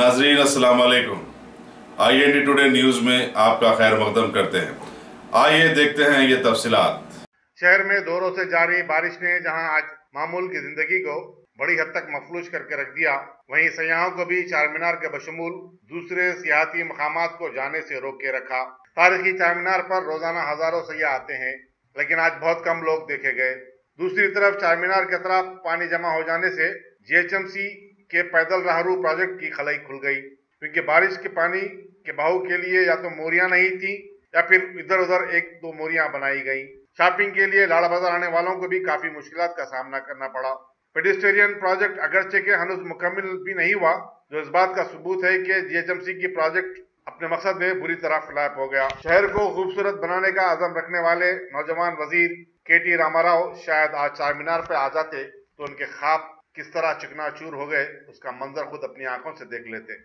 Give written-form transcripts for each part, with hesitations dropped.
नाजरीन अस्सलाम वालेकुम। IND टुडे न्यूज में आपका खैर मकदम करते हैं। आइए देखते हैं ये तफसीलात। शहर में दोरों से जारी बारिश ने जहां आज मामूल की जिंदगी को बड़ी हद तक मफलूज करके रख दिया, वहीं सयाहों को भी चार मीनार के बशमूल दूसरे सियाहती मकामात को जाने से रोक के रखा। तारीखी चार मीनार पर रोजाना हजारों सयाह आते हैं, लेकिन आज बहुत कम लोग देखे गए। दूसरी तरफ चार मीनार के तरफ पानी जमा हो जाने से GHMC के पैदल राहरू प्रोजेक्ट की खलाई खुल गई, क्योंकि बारिश के पानी के बहाव के लिए या तो मोरियां नहीं थी या फिर इधर उधर एक दो मोरियां बनाई गई। शॉपिंग के लिए लाड़ा बाजार आने वालों को भी काफी मुश्किलात का सामना करना पड़ा। पेडिस्ट्रियन प्रोजेक्ट अगरचे के हनुज मुकम्मल भी नहीं हुआ, जो इस बात का सबूत है कि GHMC की प्रोजेक्ट अपने मकसद में बुरी तरह फ्लैप हो गया। शहर को खूबसूरत बनाने का अज़म रखने वाले नौजवान वजीर KT रामाराव शायद आज चार मीनार पे आ जाते तो उनके ख्वाब किस तरह चिकनाचूर हो गए, उसका मंजर खुद अपनी आंखों से देख लेते।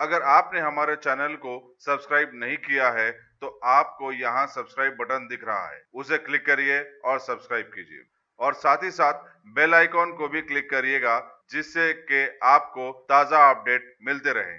अगर आपने हमारे चैनल को सब्सक्राइब नहीं किया है तो आपको यहाँ सब्सक्राइब बटन दिख रहा है, उसे क्लिक करिए और सब्सक्राइब कीजिए और साथ ही साथ बेल आइकॉन को भी क्लिक करिएगा, जिससे कि आपको ताज़ा अपडेट मिलते रहें।